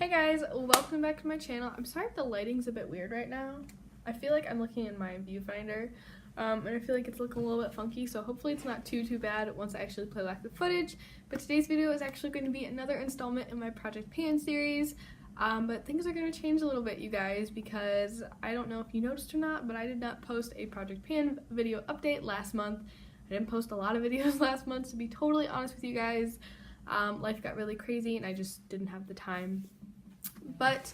Hey guys, welcome back to my channel. I'm sorry if the lighting's a bit weird right now. I feel like I'm looking in my viewfinder, and I feel like it's looking a little bit funky, so hopefully it's not too bad once I actually play back the footage. But today's video is actually going to be another installment in my Project Pan series, but things are going to change a little bit, you guys, because I don't know if you noticed or not, but I did not post a Project Pan video update last month. I didn't post a lot of videos last month, to be totally honest with you guys. Life got really crazy and I just didn't have the time. But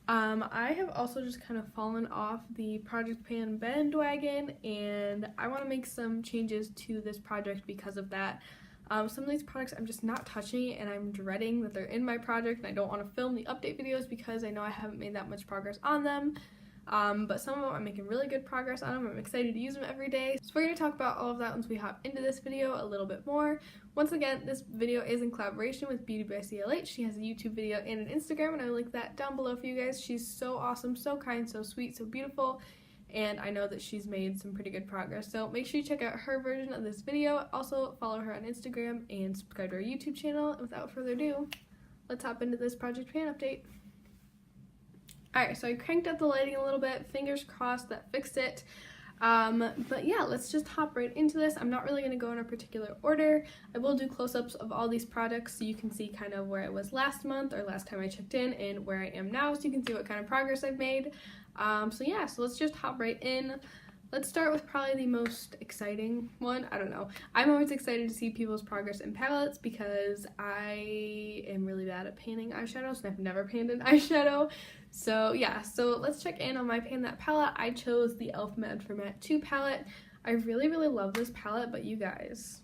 I have also just kind of fallen off the Project Pan bandwagon, and I want to make some changes to this project because of that. Some of these products I'm just not touching, and I'm dreading that they're in my project, and I don't want to film the update videos because I know I haven't made that much progress on them. But some of them I'm making really good progress on them. I'm excited to use them every day. So we're going to talk about all of that once we hop into this video a little bit more. Once again, this video is in collaboration with Beauty by CLH. She has a YouTube video and an Instagram, and I will link that down below for you guys. She's so awesome, so kind, so sweet, so beautiful, and I know that she's made some pretty good progress. So make sure you check out her version of this video. Also follow her on Instagram and subscribe to her YouTube channel. And without further ado, let's hop into this Project Pan update. Alright, so I cranked up the lighting a little bit, fingers crossed that fixed it. But yeah, let's just hop right into this. I'm not really going to go in a particular order. I will do close-ups of all these products so you can see kind of where I was last month or last time I checked in and where I am now, so you can see what kind of progress I've made. So yeah, so let's just hop right in. Let's start with probably the most exciting one. I don't know. I'm always excited to see people's progress in palettes because I am really bad at panning eyeshadows and I've never panned an eyeshadow. So yeah, so let's check in on my Pan That palette. I chose the e.l.f. Matte for Matte 2 palette. I really love this palette, but you guys,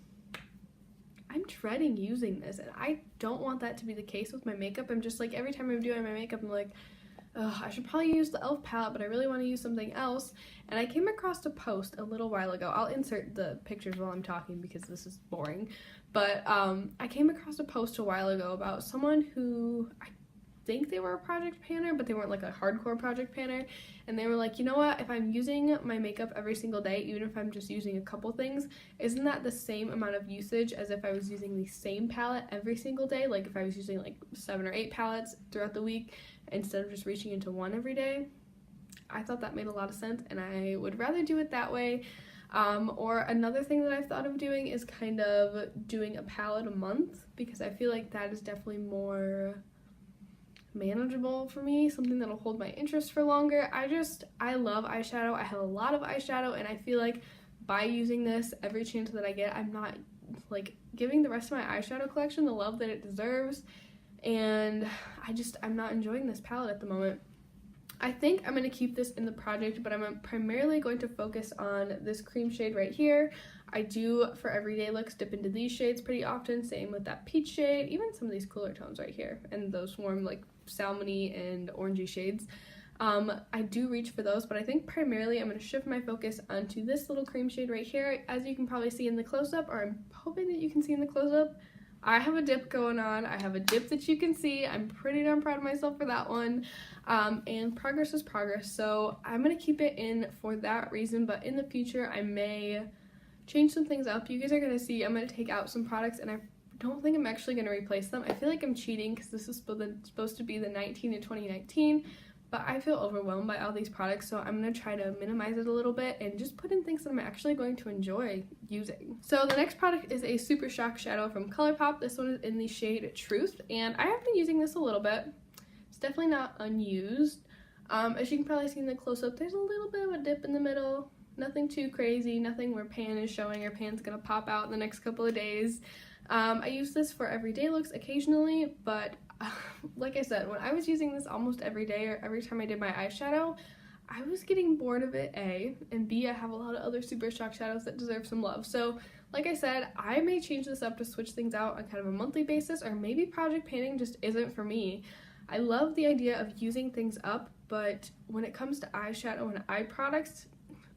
I'm dreading using this, and I don't want that to be the case with my makeup. I'm just like, every time I'm doing my makeup, I'm like, ugh, I should probably use the e.l.f. palette, but I really want to use something else. And I came across a post a little while ago. I'll insert the pictures while I'm talking because this is boring. But I came across a post a while ago about someone who, I think they were a project panner, but they weren't like a hardcore project panner. And they were like, you know what, if I'm using my makeup every single day, even if I'm just using a couple things, isn't that the same amount of usage as if I was using the same palette every single day? Like if I was using like 7 or 8 palettes throughout the week instead of just reaching into one every day. I thought that made a lot of sense, and I would rather do it that way. Or another thing that I've thought of doing is kind of doing a palette a month, because I feel like that is definitely more manageable for me, something that'll hold my interest for longer. I love eyeshadow. I have a lot of eyeshadow, and I feel like by using this every chance that I get, I'm not like giving the rest of my eyeshadow collection the love that it deserves, and I'm not enjoying this palette at the moment. I think I'm going to keep this in the project, but I'm primarily going to focus on this cream shade right here. I do, for everyday looks, dip into these shades pretty often, same with that peach shade, even some of these cooler tones right here, and those warm like salmony and orangey shades. I do reach for those, but I think primarily I'm going to shift my focus onto this little cream shade right here. As you can probably see in the close-up, or I'm hoping that you can see in the close-up, I have a dip going on. I have a dip that you can see. I'm pretty darn proud of myself for that one. And progress is progress, so I'm going to keep it in for that reason, but in the future I may change some things up. You guys are going to see I'm going to take out some products, and I don't think I'm actually going to replace them. I feel like I'm cheating because this is supposed to be the 19 to 2019, but I feel overwhelmed by all these products, so I'm going to try to minimize it a little bit and just put in things that I'm actually going to enjoy using. So the next product is a Super Shock Shadow from ColourPop. This one is in the shade Truth, and I have been using this a little bit. It's definitely not unused. As you can probably see in the close-up, there's a little bit of a dip in the middle. Nothing too crazy, nothing where pan is showing or pan's going to pop out in the next couple of days. I use this for everyday looks occasionally, but like I said, when I was using this almost every day or every time I did my eyeshadow, I was getting bored of it, A, and B, I have a lot of other Super Shock shadows that deserve some love. So like I said, I may change this up to switch things out on kind of a monthly basis, or maybe project panning just isn't for me. I love the idea of using things up, but when it comes to eyeshadow and eye products,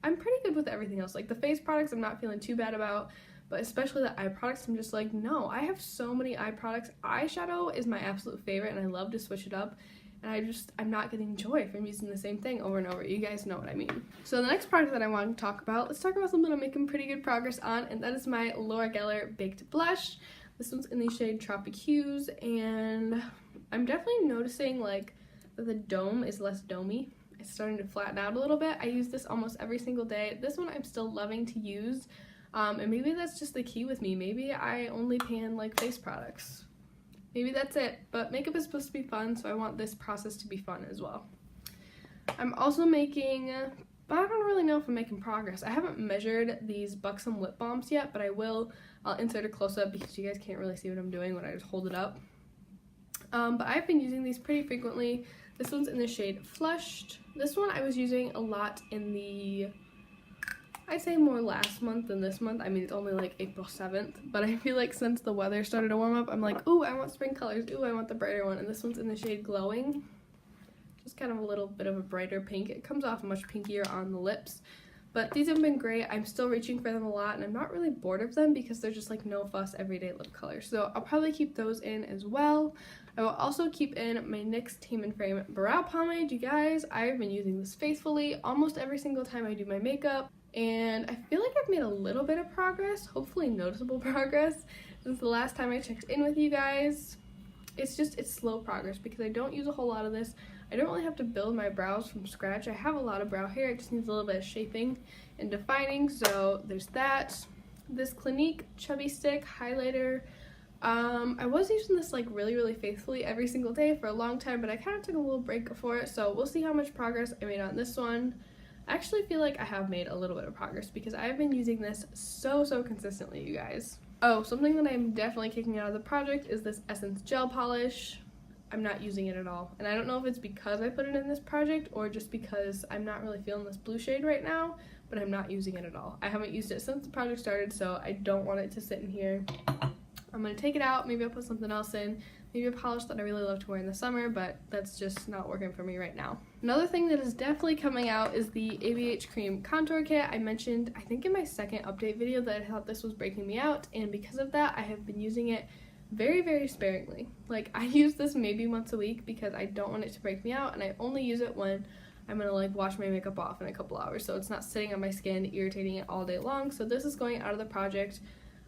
I'm pretty good with everything else. Like the face products I'm not feeling too bad about, but especially the eye products, I'm just like, no, I have so many eye products. Eyeshadow is my absolute favorite, and I love to switch it up, and I'm not getting joy from using the same thing over and over. You guys know what I mean. So the next product that I want to talk about, let's talk about something I'm making pretty good progress on, and that is my Laura Geller Baked Blush. This one's in the shade Tropic Hues, and I'm definitely noticing like that the dome is less domey. It's starting to flatten out a little bit. I use this almost every single day. This one I'm still loving to use, and maybe that's just the key with me. Maybe I only pan like face products. Maybe that's it, but makeup is supposed to be fun, so I want this process to be fun as well. I'm also making, but I don't really know if I'm making progress. I haven't measured these Buxom lip balms yet, but I will. I'll insert a close-up because you guys can't really see what I'm doing when I just hold it up. But I've been using these pretty frequently. This one's in the shade Flushed. This one I was using a lot in the, I'd say more last month than this month. I mean, it's only like April 7th, but I feel like since the weather started to warm up, I'm like, ooh, I want spring colors. Ooh, I want the brighter one. And this one's in the shade Glowing. Just kind of a little bit of a brighter pink. It comes off much pinkier on the lips. But these have been great. I'm still reaching for them a lot, and I'm not really bored of them because they're just like no fuss everyday lip colors. So I'll probably keep those in as well. I will also keep in my NYX Tame and Frame Brow Pomade. You guys, I've been using this faithfully almost every single time I do my makeup, and I feel like I've made a little bit of progress, hopefully noticeable progress, since the last time I checked in with you guys. It's slow progress because I don't use a whole lot of this. I don't really have to build my brows from scratch. I have a lot of brow hair. It just needs a little bit of shaping and defining. So there's that. This Clinique Chubby Stick Highlighter. I was using this like really faithfully every single day for a long time, but I kind of took a little break for it. So we'll see how much progress I made on this one. I actually feel like I have made a little bit of progress because I've been using this so consistently, you guys. Oh, something that I'm definitely kicking out of the project is this Essence Gel Polish. I'm not using it at all, and I don't know if it's because I put it in this project or just because I'm not really feeling this blue shade right now, but I'm not using it at all. I haven't used it since the project started, so I don't want it to sit in here. I'm going to take it out, maybe I'll put something else in, maybe a polish that I really love to wear in the summer, but that's just not working for me right now. Another thing that is definitely coming out is the ABH Cream Contour Kit. I mentioned, I think in my second update video, that I thought this was breaking me out, and because of that, I have been using it very sparingly. Like, I use this maybe once a week because I don't want it to break me out, and I only use it when I'm gonna like wash my makeup off in a couple hours, so it's not sitting on my skin irritating it all day long. So this is going out of the project.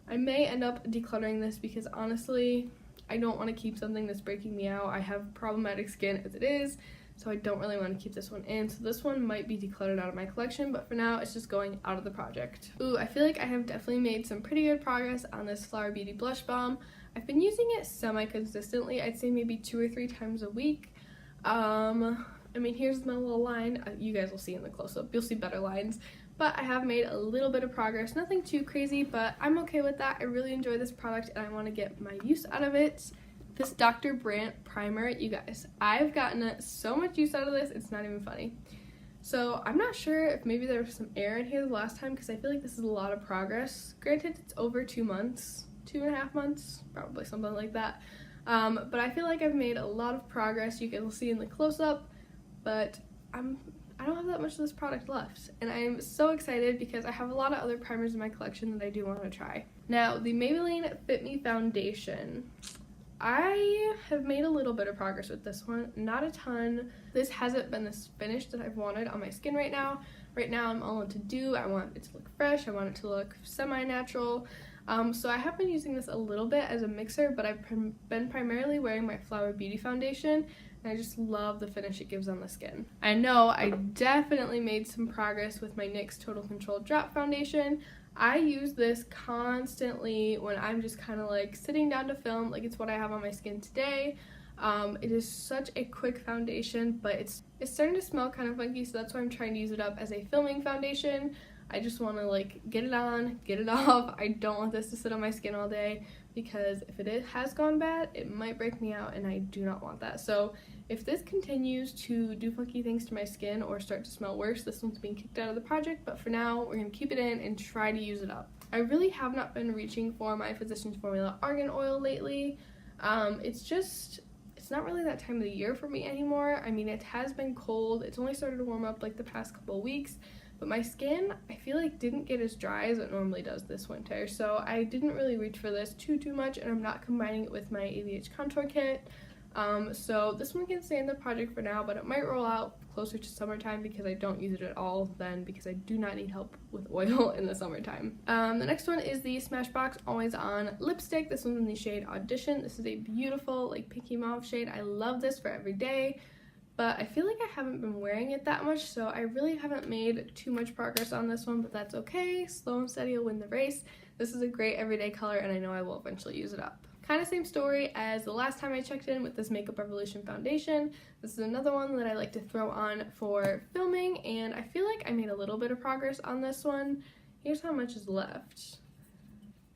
I may end up decluttering this because honestly I don't want to keep something that's breaking me out. I have problematic skin as it is, so I don't really want to keep this one in. So this one might be decluttered out of my collection, but for now it's just going out of the project. Ooh, I feel like I have definitely made some pretty good progress on this Flower Beauty Blush Balm. I've been using it semi-consistently. I'd say maybe 2 or 3 times a week. I mean, here's my little line. You guys will see in the close-up. You'll see better lines. But I have made a little bit of progress. Nothing too crazy, but I'm okay with that. I really enjoy this product, and I want to get my use out of it. This Dr. Brandt primer, you guys, I've gotten so much use out of this, it's not even funny. So I'm not sure if maybe there was some error in here the last time because I feel like this is a lot of progress. Granted, it's over 2 months. 2.5 months, probably something like that. But I feel like I've made a lot of progress. You guys will see in the close-up, but I don't have that much of this product left, and I'm so excited because I have a lot of other primers in my collection that I do want to try. Now, the Maybelline Fit Me Foundation. I have made a little bit of progress with this one, not a ton. This hasn't been this finish that I've wanted on my skin right now. Right now I'm all into dew. I want it to look fresh. I want it to look semi-natural. So I have been using this a little bit as a mixer, but I've been primarily wearing my Flower Beauty foundation, and I just love the finish it gives on the skin. I know I definitely made some progress with my NYX Total Control Drop Foundation. I use this constantly when I'm just kind of like sitting down to film, like it's what I have on my skin today. It is such a quick foundation, but it's starting to smell kind of funky, so that's why I'm trying to use it up as a filming foundation. I just want to like get it on, get it off. I don't want this to sit on my skin all day because if it has gone bad, it might break me out, and I do not want that. So if this continues to do funky things to my skin or start to smell worse, this one's being kicked out of the project, but for now, we're going to keep it in and try to use it up. I really have not been reaching for my Physicians Formula Argan Oil lately. It's not really that time of the year for me anymore. I mean, it has been cold. It's only started to warm up like the past couple of weeks, but my skin, I feel like, didn't get as dry as it normally does this winter, so I didn't really reach for this too much, and I'm not combining it with my ABH Contour Kit. So this one can stay in the project for now, but it might roll out closer to summertime because I don't use it at all then, because I do not need help with oil in the summertime. The next one is the Smashbox Always On lipstick. This one's in the shade Audition. This is a beautiful like pinky mauve shade. I love this for every day, but I feel like I haven't been wearing it that much, so I really haven't made too much progress on this one, but that's okay. Slow and steady will win the race. This is a great everyday color, and I know I will eventually use it up. Kind of same story as the last time I checked in with this Makeup Revolution foundation. This is another one that I like to throw on for filming, and I feel like I made a little bit of progress on this one. Here's how much is left.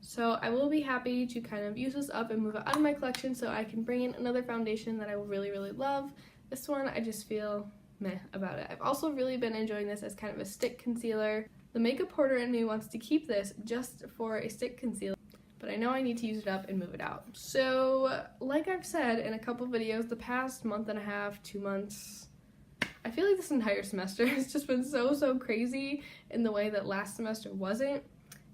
So I will be happy to kind of use this up and move it out of my collection so I can bring in another foundation that I will really, really love. This one, I just feel meh about it. I've also really been enjoying this as kind of a stick concealer. The makeup hoarder in me wants to keep this just for a stick concealer, but I know I need to use it up and move it out. So, like I've said in a couple videos, the past month and a half, 2 months, I feel like this entire semester has just been so crazy in the way that last semester wasn't,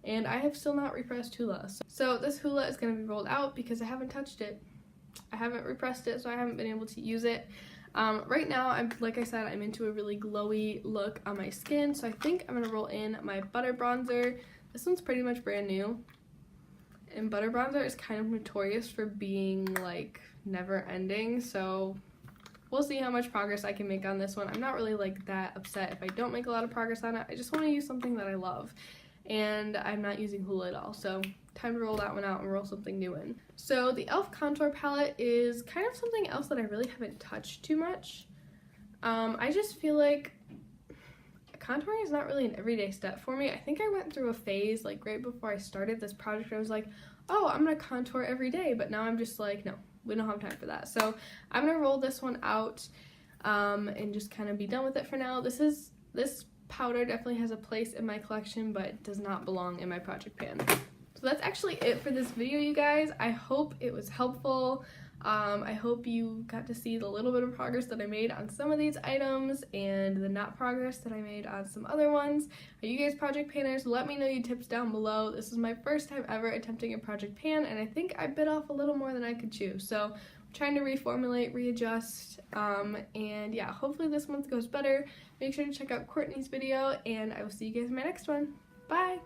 and I have still not repressed Hoola. So this Hoola is going to be rolled out because I haven't touched it. I haven't repressed it, so I haven't been able to use it. Right now, like I said, I'm into a really glowy look on my skin, so I think I'm going to roll in my Butter Bronzer. This one's pretty much brand new, and Butter Bronzer is kind of notorious for being, like, never ending, so we'll see how much progress I can make on this one. I'm not really, like, that upset if I don't make a lot of progress on it. I just want to use something that I love, and I'm not using Hoola at all, so time to roll that one out and roll something new in. So the e.l.f. contour palette is kind of something else that I really haven't touched too much. I just feel like contouring is not really an everyday step for me. I think I went through a phase like right before I started this project. I was like, oh, I'm gonna contour every day, but now I'm just like, no, we don't have time for that. So I'm gonna roll this one out and just kind of be done with it for now. This powder definitely has a place in my collection, but does not belong in my project pan. So that's actually it for this video, you guys. I hope it was helpful. I hope you got to see the little bit of progress that I made on some of these items and the not progress that I made on some other ones. Are you guys project panners? Let me know your tips down below. This is my first time ever attempting a project pan, and I think I bit off a little more than I could chew. So I'm trying to reformulate, readjust, and yeah, hopefully this month goes better. Make sure to check out Courtney's video, and I will see you guys in my next one. Bye!